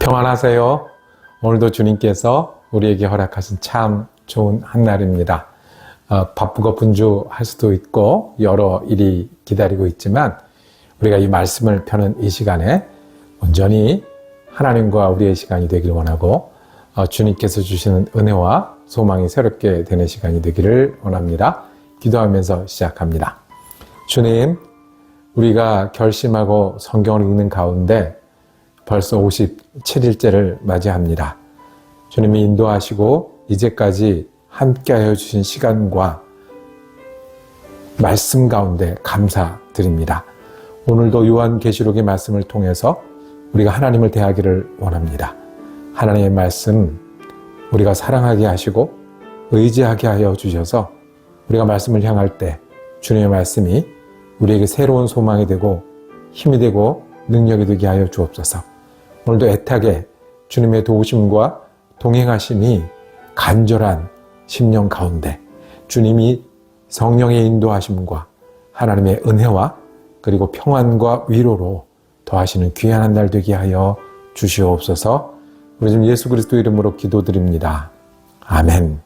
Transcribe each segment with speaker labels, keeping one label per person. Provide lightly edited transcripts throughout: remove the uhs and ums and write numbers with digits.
Speaker 1: 평안하세요. 오늘도 주님께서 우리에게 허락하신 참 좋은 한날입니다. 바쁘고 분주할 수도 있고 여러 일이 기다리고 있지만 우리가 이 말씀을 펴는 이 시간에 온전히 하나님과 우리의 시간이 되길 원하고 주님께서 주시는 은혜와 소망이 새롭게 되는 시간이 되기를 원합니다. 기도하면서 시작합니다. 주님, 우리가 결심하고 성경을 읽는 가운데 벌써 57일째를 맞이합니다. 주님이 인도하시고 이제까지 함께하여 주신 시간과 말씀 가운데 감사드립니다. 오늘도 요한계시록의 말씀을 통해서 우리가 하나님을 대하기를 원합니다. 하나님의 말씀 우리가 사랑하게 하시고 의지하게 하여 주셔서 우리가 말씀을 향할 때 주님의 말씀이 우리에게 새로운 소망이 되고 힘이 되고 능력이 되게 하여 주옵소서. 오늘도 애타게 주님의 도우심과 동행하심이 간절한 심령 가운데 주님이 성령의 인도하심과 하나님의 은혜와 그리고 평안과 위로로 더하시는 귀한 한 날 되게 하여 주시옵소서. 우리 좀 예수 그리스도 이름으로 기도드립니다. 아멘.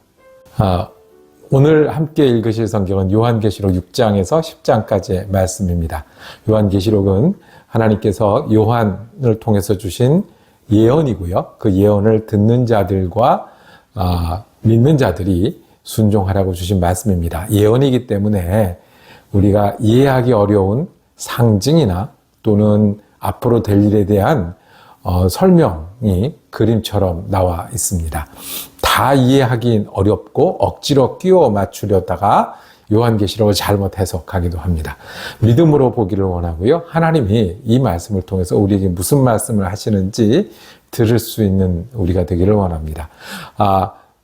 Speaker 1: 오늘 함께 읽으실 성경은 요한계시록 6장에서 10장까지의 말씀입니다. 요한계시록은 하나님께서 요한을 통해서 주신 예언이고요. 그 예언을 듣는 자들과 믿는 자들이 순종하라고 주신 말씀입니다. 예언이기 때문에 우리가 이해하기 어려운 상징이나 또는 앞으로 될 일에 대한 설명이 그림처럼 나와 있습니다. 다 이해하긴 어렵고 억지로 끼워 맞추려다가 요한계시록을 잘못 해석하기도 합니다. 믿음으로 보기를 원하고요. 하나님이 이 말씀을 통해서 우리에게 무슨 말씀을 하시는지 들을 수 있는 우리가 되기를 원합니다.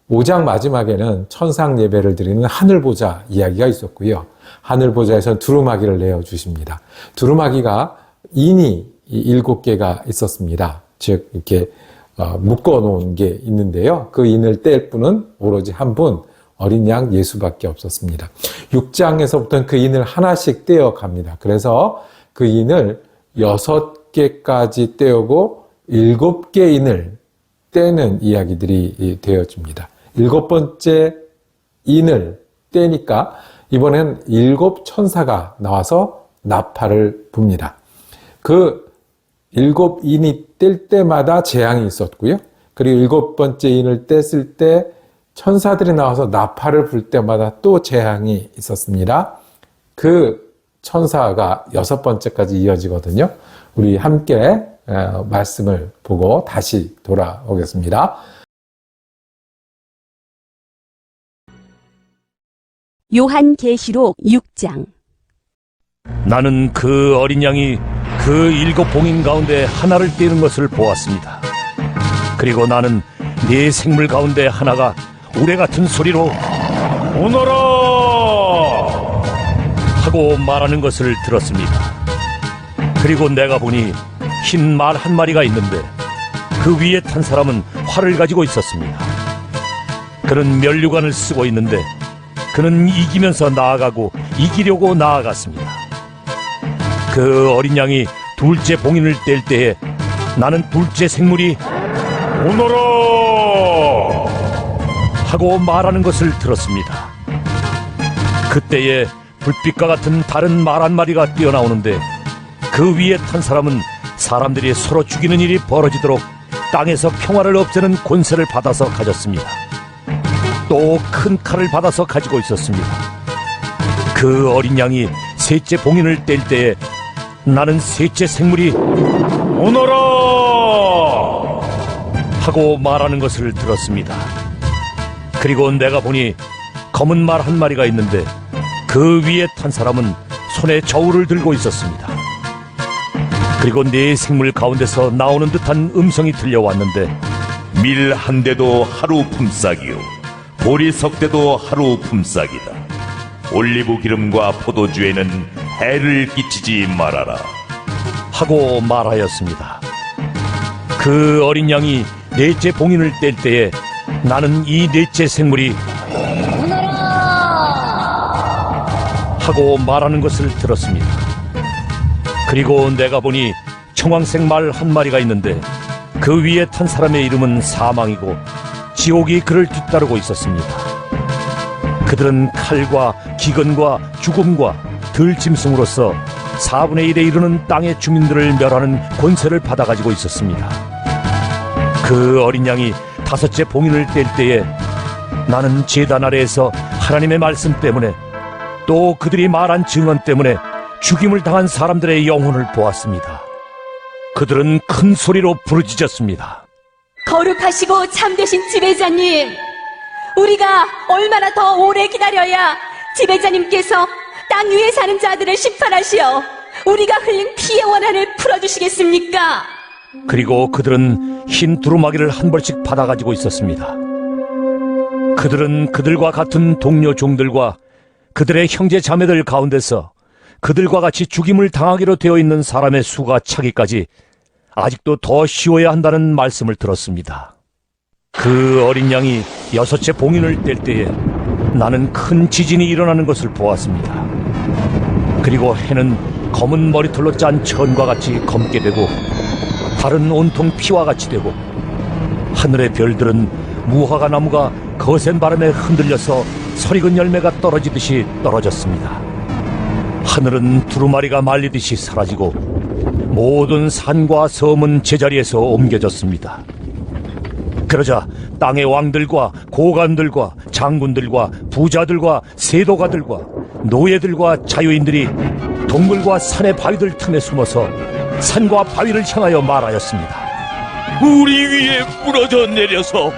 Speaker 1: 5장 마지막에는 천상 예배를 드리는 하늘보자 이야기가 있었고요. 하늘보자에서는 두루마기를 내어주십니다. 두루마기가 인이 7개가 있었습니다. 즉 이렇게 묶어 놓은 게 있는데요. 그 인을 뗄 분은 오로지 한 분, 어린 양 예수밖에 없었습니다. 6장에서부터는 그 인을 하나씩 떼어 갑니다. 그래서 그 인을 6개까지 떼우고 7개 인을 떼는 이야기들이 되어집니다. 7번째 인을 떼니까 이번엔 7 천사가 나와서 나팔을 붑니다. 그 7 인이 뗄 때마다 재앙이 있었고요. 그리고 7번째 인을 뗐을 때 천사들이 나와서 나팔을 불 때마다 또 재앙이 있었습니다. 그 천사가 6번째까지 이어지거든요. 우리 함께 말씀을 보고 다시 돌아오겠습니다.
Speaker 2: 요한계시록 6장.
Speaker 3: 나는 그 어린 양이 그 7 봉인 가운데 하나를 떼는 것을 보았습니다. 그리고 나는 네 생물 가운데 하나가 우레 같은 소리로 오너라 하고 말하는 것을 들었습니다. 그리고 내가 보니 흰 말 한 마리가 있는데 그 위에 탄 사람은 활을 가지고 있었습니다. 그는 면류관을 쓰고 있는데 그는 이기면서 나아가고 이기려고 나아갔습니다. 그 어린 양이 둘째 봉인을 뗄 때에 나는 둘째 생물이 오너라 하고 말하는 것을 들었습니다. 그때에 불빛과 같은 다른 말 한 마리가 뛰어나오는데 그 위에 탄 사람은 사람들이 서로 죽이는 일이 벌어지도록 땅에서 평화를 없애는 권세를 받아서 가졌습니다. 또 큰 칼을 받아서 가지고 있었습니다. 그 어린 양이 셋째 봉인을 뗄 때에 나는 셋째 생물이 오너라 하고 말하는 것을 들었습니다. 그리고 내가 보니 검은 말 한 마리가 있는데 그 위에 탄 사람은 손에 저울을 들고 있었습니다. 그리고 네 생물 가운데서 나오는 듯한 음성이 들려왔는데
Speaker 4: 밀 한 대도 하루 품삯이요 보리석 대도 하루 품삯이다. 올리브 기름과 포도주에는 해를 끼치지 말아라
Speaker 3: 하고 말하였습니다. 그 어린 양이 넷째 봉인을 뗄 때에 나는 이 넷째 생물이 하고 말하는 것을 들었습니다. 그리고 내가 보니 청황색 말 한 마리가 있는데 그 위에 탄 사람의 이름은 사망이고 지옥이 그를 뒤따르고 있었습니다. 그들은 칼과 기근과 죽음과 들짐승으로서 4분의 1에 이르는 땅의 주민들을 멸하는 권세를 받아가지고 있었습니다. 그 어린 양이 5째 봉인을 뗄 때에 나는 제단 아래에서 하나님의 말씀 때문에 또 그들이 말한 증언 때문에 죽임을 당한 사람들의 영혼을 보았습니다. 그들은 큰 소리로 부르짖었습니다.
Speaker 2: 거룩하시고 참되신 지배자님, 우리가 얼마나 더 오래 기다려야 지배자님께서 땅 위에 사는 자들을 심판하시어 우리가 흘린 피의 원한을 풀어주시겠습니까?
Speaker 3: 그리고 그들은 흰 두루마기를 한 벌씩 받아가지고 있었습니다. 그들은 그들과 같은 동료 종들과 그들의 형제 자매들 가운데서 그들과 같이 죽임을 당하기로 되어 있는 사람의 수가 차기까지 아직도 더 쉬워야 한다는 말씀을 들었습니다. 그 어린 양이 6째 봉인을 뗄 때에 나는 큰 지진이 일어나는 것을 보았습니다. 그리고 해는 검은 머리털로 짠 천과 같이 검게 되고 달은 온통 피와 같이 되고 하늘의 별들은 무화과 나무가 거센 바람에 흔들려서 설익은 열매가 떨어지듯이 떨어졌습니다. 하늘은 두루마리가 말리듯이 사라지고 모든 산과 섬은 제자리에서 옮겨졌습니다. 그러자 땅의 왕들과 고관들과 장군들과 부자들과 세도가들과 노예들과 자유인들이 동굴과 산의 바위들 틈에 숨어서 산과 바위를 향하여 말하였습니다.
Speaker 4: 우리 위에 부러져 내려서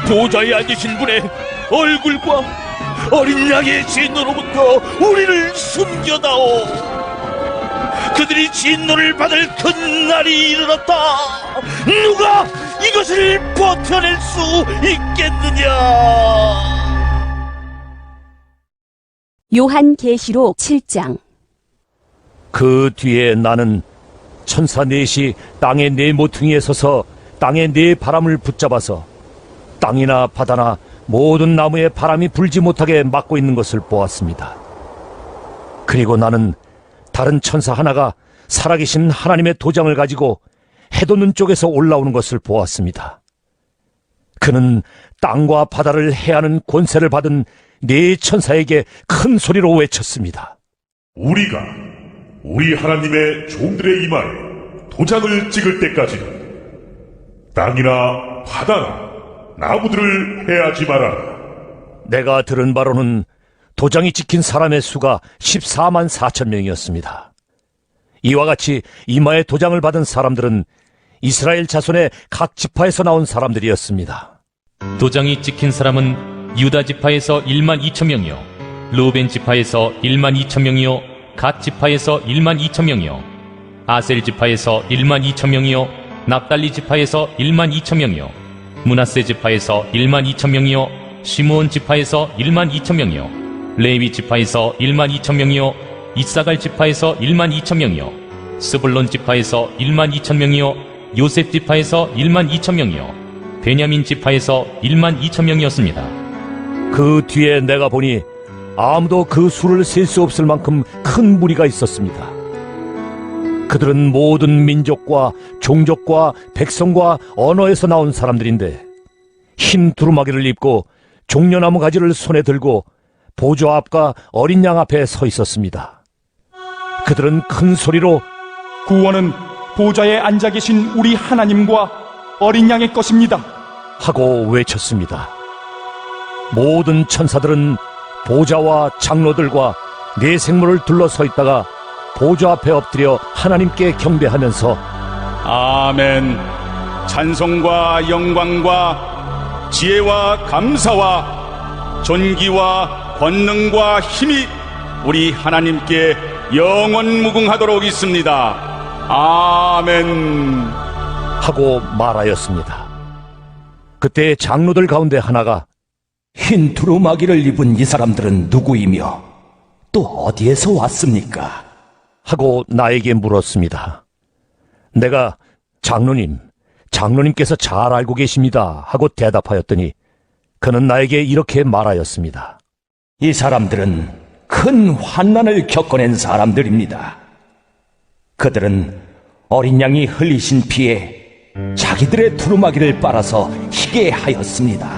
Speaker 4: 보좌에 앉으신 분의 얼굴과 어린 양의 진노로부터 우리를 숨겨다오. 그들이 진노를 받을 큰 날이 이르렀다. 누가 이것을 버텨낼 수 있겠느냐?
Speaker 2: 요한계시록 7장.
Speaker 3: 그 뒤에 나는 천사 넷이 땅의 네 모퉁이에 서서 땅의 네 바람을 붙잡아서 땅이나 바다나 모든 나무에 바람이 불지 못하게 막고 있는 것을 보았습니다. 그리고 나는 다른 천사 하나가 살아계신 하나님의 도장을 가지고 해돋는 쪽에서 올라오는 것을 보았습니다. 그는 땅과 바다를 해하는 권세를 받은 네 천사에게 큰 소리로 외쳤습니다.
Speaker 5: 우리가 우리 하나님의 종들의 이마에 도장을 찍을 때까지는 땅이나 바다나 나무들을 해하지 말아라.
Speaker 3: 내가 들은 바로는 도장이 찍힌 사람의 수가 14만 4천 명이었습니다. 이와 같이 이마에 도장을 받은 사람들은 이스라엘 자손의 각 지파에서 나온 사람들이었습니다.
Speaker 6: 도장이 찍힌 사람은 유다 지파에서 1만 2천 명이요, 루벤 지파에서 1만 2천 명이요, 갓 지파에서 1만 2천 명이요, 아셀 지파에서 1만 2천 명이요, 납달리 지파에서 1만 2천 명이요, 므낫세 지파에서 1만 2천 명이요, 시므온 지파에서 1만 2천 명이요, 레위 지파에서 1만 2천 명이요, 이사갈 지파에서 1만 2천 명이요, 스불론 지파에서 1만 2천 명이요, 요셉 지파에서 1만 2천 명이요, 베냐민 지파에서 1만 2천 명이었습니다.
Speaker 3: 그 뒤에 내가 보니 아무도 그 수를 셀 수 없을 만큼 큰 무리가 있었습니다. 그들은 모든 민족과 종족과 백성과 언어에서 나온 사람들인데 흰 두루마기를 입고 종려나무 가지를 손에 들고 보좌 앞과 어린 양 앞에 서 있었습니다. 그들은 큰 소리로
Speaker 7: 구원은 보좌에 앉아 계신 우리 하나님과 어린 양의 것입니다
Speaker 3: 하고 외쳤습니다. 모든 천사들은 보좌와 장로들과 네 생물을 둘러서 있다가 보좌 앞에 엎드려 하나님께 경배하면서
Speaker 7: 아멘. 찬송과 영광과 지혜와 감사와 존귀와 권능과 힘이 우리 하나님께 영원 무궁하도록 있습니다. 아멘.
Speaker 3: 하고 말하였습니다. 그때 장로들 가운데 하나가
Speaker 8: 흰 두루마기를 입은 이 사람들은 누구이며 또 어디에서 왔습니까?
Speaker 3: 하고 나에게 물었습니다. 내가 장로님께서 잘 알고 계십니다 하고 대답하였더니 그는 나에게 이렇게 말하였습니다.
Speaker 8: 이 사람들은 큰 환난을 겪어낸 사람들입니다. 그들은 어린 양이 흘리신 피에 자기들의 두루마기를 빨아서 희게 하였습니다.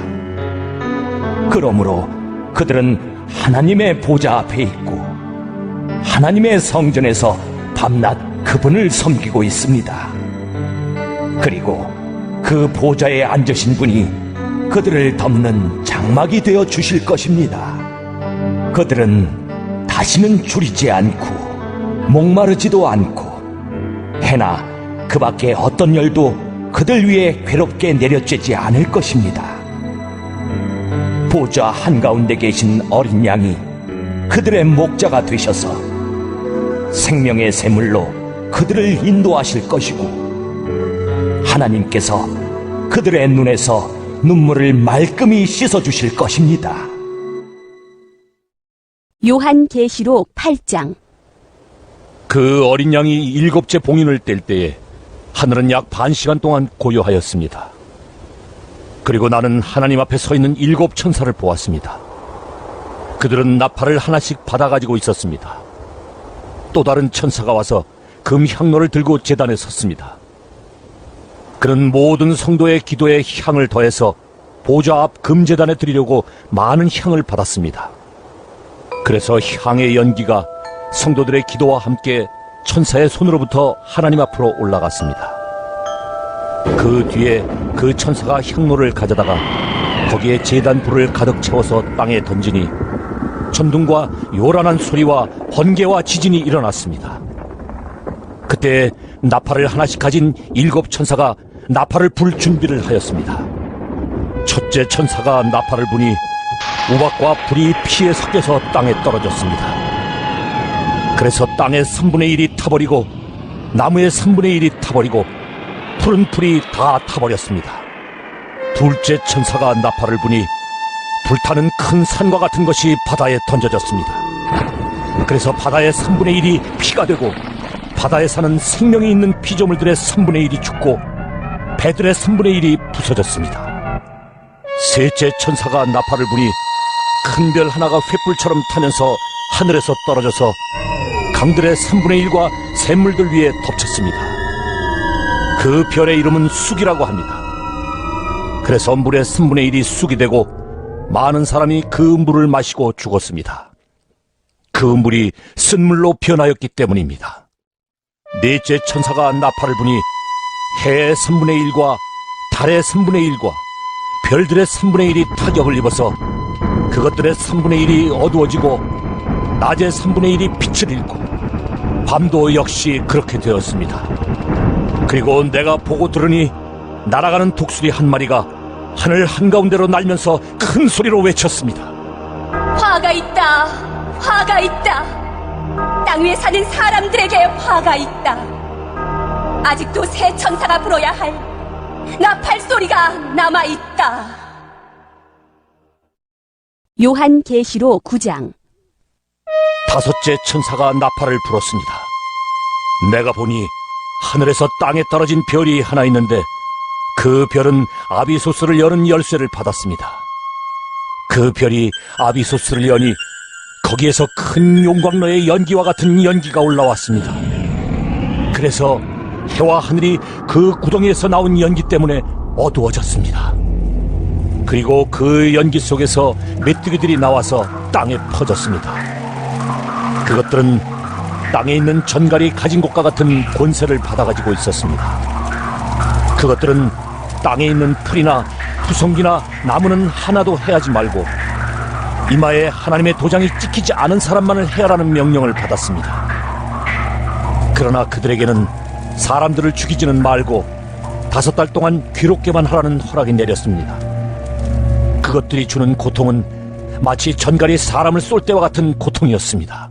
Speaker 8: 그러므로 그들은 하나님의 보좌 앞에 있고 하나님의 성전에서 밤낮 그분을 섬기고 있습니다. 그리고 그 보좌에 앉으신 분이 그들을 덮는 장막이 되어 주실 것입니다. 그들은 다시는 줄이지 않고 목마르지도 않고 해나 그 밖에 어떤 열도 그들 위에 괴롭게 내려쬐지 않을 것입니다. 보좌 한가운데 계신 어린 양이 그들의 목자가 되셔서 생명의 샘물로 그들을 인도하실 것이고 하나님께서 그들의 눈에서 눈물을 말끔히 씻어주실 것입니다.
Speaker 2: 요한계시록 8장.
Speaker 3: 그 어린 양이 7째 봉인을 뗄 때에 하늘은 약 반 시간 동안 고요하였습니다. 그리고 나는 하나님 앞에 서 있는 7 천사를 보았습니다. 그들은 나팔을 하나씩 받아가지고 있었습니다. 또 다른 천사가 와서 금 향로를 들고 제단에 섰습니다. 그는 모든 성도의 기도에 향을 더해서 보좌 앞 금제단에 드리려고 많은 향을 받았습니다. 그래서 향의 연기가 성도들의 기도와 함께 천사의 손으로부터 하나님 앞으로 올라갔습니다. 그 뒤에 그 천사가 향로를 가져다가 거기에 제단 불을 가득 채워서 땅에 던지니 천둥과 요란한 소리와 번개와 지진이 일어났습니다. 그때 나팔을 하나씩 가진 7 천사가 나팔을 불 준비를 하였습니다. 첫째 천사가 나팔을 부니 우박과 불이 피에 섞여서 땅에 떨어졌습니다. 그래서 땅의 3분의 1이 타버리고 나무의 3분의 1이 타버리고 푸른 풀이 다 타버렸습니다. 둘째 천사가 나팔을 부니 불타는 큰 산과 같은 것이 바다에 던져졌습니다. 그래서 바다의 3분의 1이 피가 되고 바다에 사는 생명이 있는 피조물들의 3분의 1이 죽고 배들의 3분의 1이 부서졌습니다. 셋째 천사가 나팔을 부니 큰 별 하나가 횃불처럼 타면서 하늘에서 떨어져서 강들의 3분의 1과 샘물들 위에 덮쳤습니다. 그 별의 이름은 쑥이라고 합니다. 그래서 물의 3분의 1이 쑥이 되고 많은 사람이 그 물을 마시고 죽었습니다. 그 물이 쓴물로 변하였기 때문입니다. 넷째 천사가 나팔을 부니 해의 3분의 1과 달의 3분의 1과 별들의 3분의 1이 타격을 입어서 그것들의 3분의 1이 어두워지고 낮의 3분의 1이 빛을 잃고 밤도 역시 그렇게 되었습니다. 그리고 내가 보고 들으니 날아가는 독수리 한 마리가 하늘 한가운데로 날면서 큰 소리로 외쳤습니다.
Speaker 2: 화가 있다. 화가 있다. 땅 위에 사는 사람들에게 화가 있다. 아직도 새 천사가 불어야 할 나팔 소리가 남아있다. 요한계시록 9장.
Speaker 3: 다섯째 천사가 나팔을 불었습니다. 내가 보니 하늘에서 땅에 떨어진 별이 하나 있는데 그 별은 아비소스를 여는 열쇠를 받았습니다. 그 별이 아비소스를 여니 거기에서 큰 용광로의 연기와 같은 연기가 올라왔습니다. 그래서 해와 하늘이 그 구덩이에서 나온 연기 때문에 어두워졌습니다. 그리고 그 연기 속에서 메뚜기들이 나와서 땅에 퍼졌습니다. 그것들은 땅에 있는 전갈이 가진 것과 같은 권세를 받아가지고 있었습니다. 그것들은 땅에 있는 풀이나 푸성기나 나무는 하나도 해하지 말고 이마에 하나님의 도장이 찍히지 않은 사람만을 해하라는 명령을 받았습니다. 그러나 그들에게는 사람들을 죽이지는 말고 5달 동안 괴롭게만 하라는 허락이 내렸습니다. 그것들이 주는 고통은 마치 전갈이 사람을 쏠 때와 같은 고통이었습니다.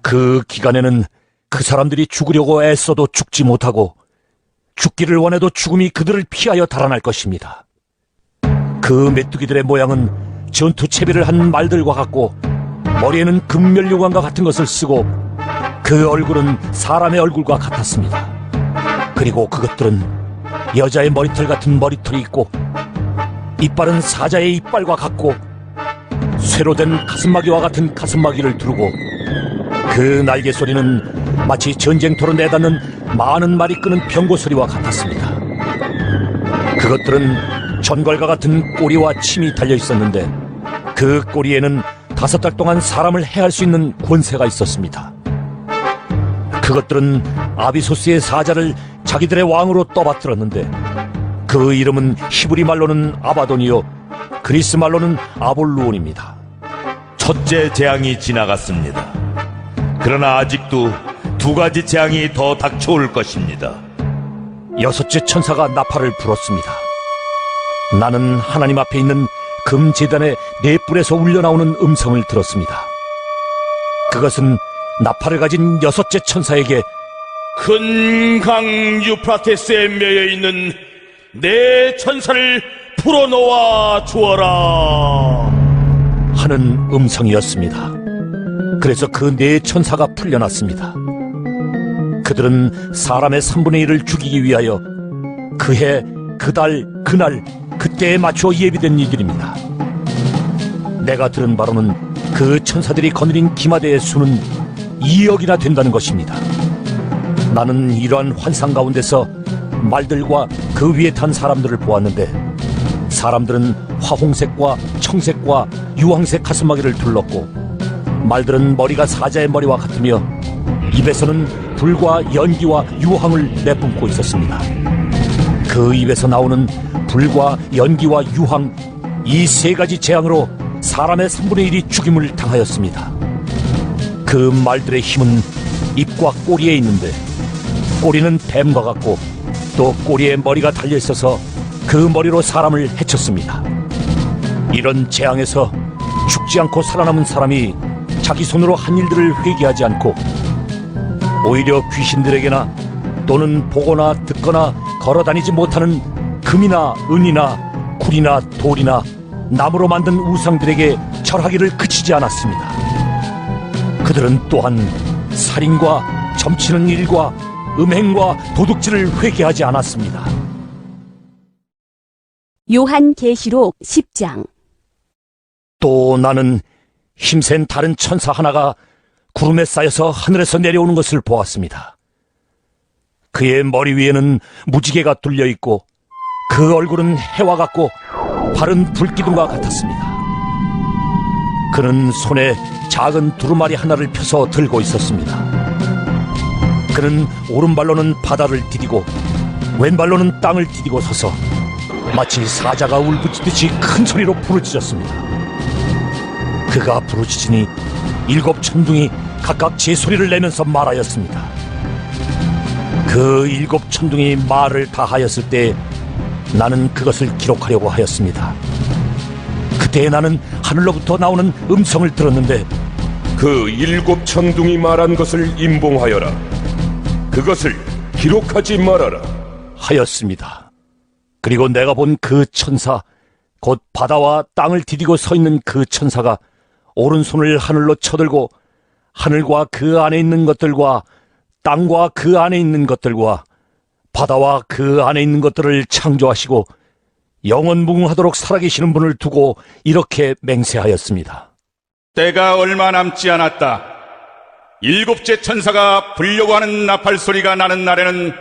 Speaker 3: 그 기간에는 그 사람들이 죽으려고 애써도 죽지 못하고 죽기를 원해도 죽음이 그들을 피하여 달아날 것입니다. 그 메뚜기들의 모양은 전투 채비를 한 말들과 같고 머리에는 금면류관과 같은 것을 쓰고 그 얼굴은 사람의 얼굴과 같았습니다. 그리고 그것들은 여자의 머리털 같은 머리털이 있고 이빨은 사자의 이빨과 같고 쇠로 된 가슴마기와 같은 가슴마기를 두르고 그 날개 소리는 마치 전쟁터로 내닫는 많은 말이 끄는 병고 소리와 같았습니다. 그것들은 전갈과 같은 꼬리와 침이 달려 있었는데 그 꼬리에는 5달 동안 사람을 해할 수 있는 권세가 있었습니다. 그것들은 아비소스의 사자를 자기들의 왕으로 떠받들었는데 그 이름은 히브리 말로는 아바돈이요 그리스 말로는 아볼루온입니다.
Speaker 4: 첫째 재앙이 지나갔습니다. 그러나 아직도 2가지 재앙이 더 닥쳐올 것입니다.
Speaker 3: 6째 천사가 나팔을 불었습니다. 나는 하나님 앞에 있는 금제단의 4뿔에서 울려나오는 음성을 들었습니다. 그것은 나팔을 가진 6째 천사에게
Speaker 4: 큰 강 유프라테스에 매여 있는 내 천사를 풀어놓아 주어라
Speaker 3: 하는 음성이었습니다. 그래서 그 4천사가 풀려났습니다. 그들은 사람의 3분의 1을 죽이기 위하여 그해, 그달, 그날, 그때에 맞추어 예비된 이들입니다. 내가 들은 바로는 그 천사들이 거느린 기마대의 수는 2억이나 된다는 것입니다. 나는 이러한 환상 가운데서 말들과 그 위에 탄 사람들을 보았는데 사람들은 화홍색과 청색과 유황색 가슴마개를 둘렀고 말들은 머리가 사자의 머리와 같으며 입에서는 불과 연기와 유황을 내뿜고 있었습니다. 그 입에서 나오는 불과 연기와 유황 이 3가지 재앙으로 사람의 3분의 1이 죽임을 당하였습니다. 그 말들의 힘은 입과 꼬리에 있는데 꼬리는 뱀과 같고 또 꼬리에 머리가 달려 있어서 그 머리로 사람을 해쳤습니다. 이런 재앙에서 죽지 않고 살아남은 사람이 자기 손으로 한 일들을 회개하지 않고 오히려 귀신들에게나 또는 보거나 듣거나 걸어다니지 못하는 금이나 은이나 굴이나 돌이나 나무로 만든 우상들에게 절하기를 그치지 않았습니다. 그들은 또한 살인과 점치는 일과 음행과 도둑질을 회개하지 않았습니다.
Speaker 2: 요한계시록 10장.
Speaker 3: 또 나는 힘센 다른 천사 하나가 구름에 쌓여서 하늘에서 내려오는 것을 보았습니다. 그의 머리 위에는 무지개가 뚫려 있고 그 얼굴은 해와 같고 발은 불기둥과 같았습니다. 그는 손에 작은 두루마리 하나를 펴서 들고 있었습니다. 그는 오른발로는 바다를 디디고 왼발로는 땅을 디디고 서서 마치 사자가 울부짖듯이 큰 소리로 부르짖었습니다. 그가 부르짖으니 7 천둥이 각각 제 소리를 내면서 말하였습니다. 그 7 천둥이 말을 다 하였을 때 나는 그것을 기록하려고 하였습니다. 그때 나는 하늘로부터 나오는 음성을 들었는데
Speaker 9: 그 7 천둥이 말한 것을 임봉하여라. 그것을 기록하지 말아라.
Speaker 3: 하였습니다. 그리고 내가 본 그 천사, 곧 바다와 땅을 디디고 서 있는 그 천사가 오른손을 하늘로 쳐들고 하늘과 그 안에 있는 것들과 땅과 그 안에 있는 것들과 바다와 그 안에 있는 것들을 창조하시고 영원무궁하도록 살아계시는 분을 두고 이렇게 맹세하였습니다.
Speaker 10: 때가 얼마 남지 않았다. 7째 천사가 불려고 하는 나팔 소리가 나는 날에는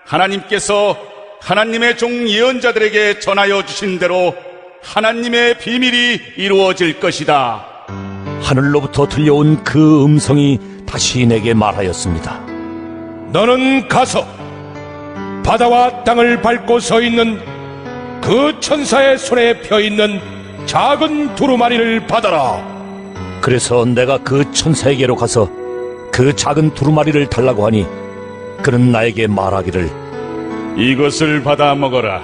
Speaker 10: 하나님께서 하나님의 종 예언자들에게 전하여 주신 대로 하나님의 비밀이 이루어질 것이다.
Speaker 3: 하늘로부터 들려온 그 음성이 다시 내게 말하였습니다.
Speaker 9: 너는 가서 바다와 땅을 밟고 서 있는 그 천사의 손에 펴 있는 작은 두루마리를 받아라.
Speaker 3: 그래서 내가 그 천사에게로 가서 그 작은 두루마리를 달라고 하니 그는 나에게 말하기를
Speaker 10: 이것을 받아 먹어라.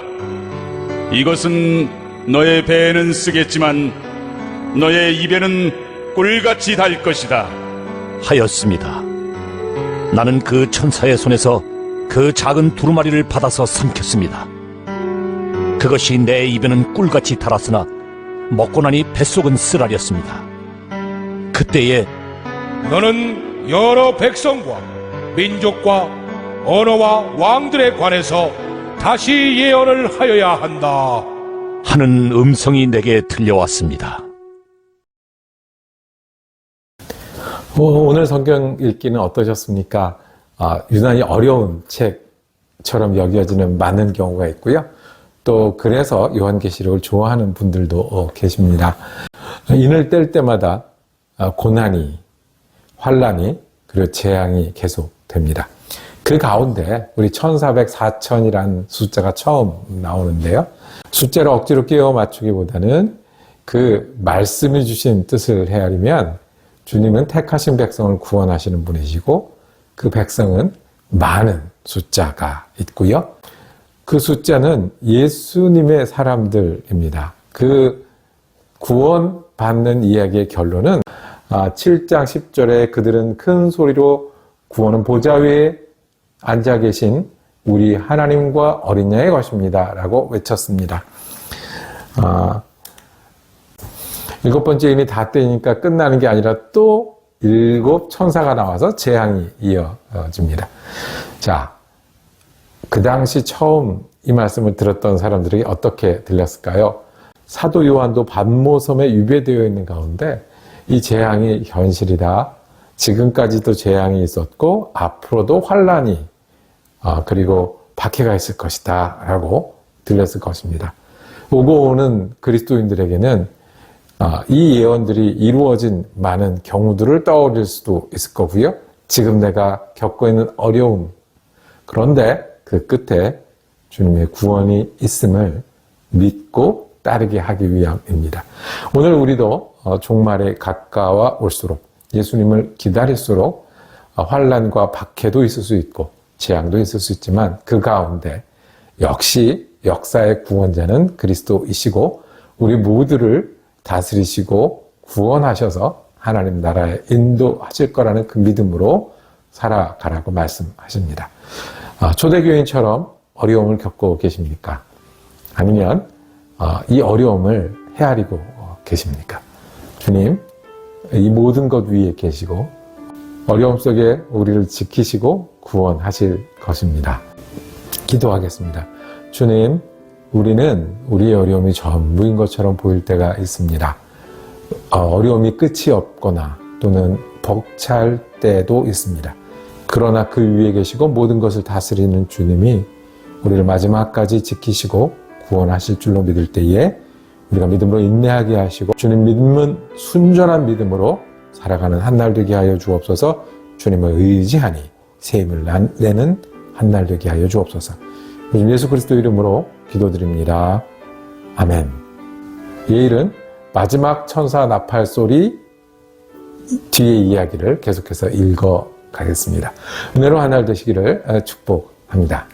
Speaker 10: 이것은 너의 배에는 쓰겠지만 너의 입에는 꿀같이 달 것이다.
Speaker 3: 하였습니다. 나는 그 천사의 손에서 그 작은 두루마리를 받아서 삼켰습니다. 그것이 내 입에는 꿀같이 달았으나 먹고 나니 뱃속은 쓰라렸습니다. 그때에
Speaker 9: 너는 여러 백성과 민족과 언어와 왕들에 관해서 다시 예언을 하여야 한다
Speaker 3: 하는 음성이 내게 들려왔습니다.
Speaker 1: 오늘 성경 읽기는 어떠셨습니까? 유난히 어려운 책처럼 여겨지는 많은 경우가 있고요. 또 그래서 요한계시록을 좋아하는 분들도 계십니다. 인을 뗄 때마다 고난이, 환란이, 그리고 재앙이 계속됩니다. 그 가운데 우리 1400,000이라는 숫자가 처음 나오는데요. 숫자를 억지로 끼워 맞추기보다는 그 말씀이 주신 뜻을 헤아리면 주님은 택하신 백성을 구원하시는 분이시고 그 백성은 많은 숫자가 있고요. 그 숫자는 예수님의 사람들입니다. 그 구원받는 이야기의 결론은 7장 10절에 그들은 큰 소리로 구원은 보좌 위에 앉아 계신 우리 하나님과 어린 양의 것입니다 라고 외쳤습니다. 7번째 인이 다 떼니까 끝나는 게 아니라 또 7 천사가 나와서 재앙이 이어집니다. 자, 그 당시 처음 이 말씀을 들었던 사람들에게 어떻게 들렸을까요? 사도 요한도 반모섬에 유배되어 있는 가운데 이 재앙이 현실이다. 지금까지도 재앙이 있었고 앞으로도 환란이 그리고 박해가 있을 것이다 라고 들렸을 것입니다. 오고 오는 그리스도인들에게는 이 예언들이 이루어진 많은 경우들을 떠올릴 수도 있을 거고요. 지금 내가 겪고 있는 어려움, 그런데 그 끝에 주님의 구원이 있음을 믿고 따르게 하기 위함입니다. 오늘 우리도 종말에 가까워 올수록 예수님을 기다릴수록 환란과 박해도 있을 수 있고 재앙도 있을 수 있지만 그 가운데 역시 역사의 구원자는 그리스도이시고 우리 모두를 다스리시고 구원하셔서 하나님 나라에 인도하실 거라는 그 믿음으로 살아가라고 말씀하십니다. 초대교인처럼 어려움을 겪고 계십니까? 아니면 이 어려움을 헤아리고 계십니까? 주님, 이 모든 것 위에 계시고 어려움 속에 우리를 지키시고 구원하실 것입니다. 기도하겠습니다. 주님, 우리는 우리의 어려움이 전부인 것처럼 보일 때가 있습니다. 어려움이 끝이 없거나 또는 벅찰 때도 있습니다. 그러나 그 위에 계시고 모든 것을 다스리는 주님이 우리를 마지막까지 지키시고 구원하실 줄로 믿을 때에 우리가 믿음으로 인내하게 하시고 주님 믿음은 순전한 믿음으로 살아가는 한날 되게 하여 주옵소서. 주님을 의지하니 새 힘을 내는 한날 되게 하여 주옵소서. 예수 그리스도 이름으로 기도드립니다. 아멘. 내일은 마지막 천사 나팔 소리 뒤의 이야기를 계속해서 읽어 가겠습니다. 은혜로 한 날 되시기를 축복합니다.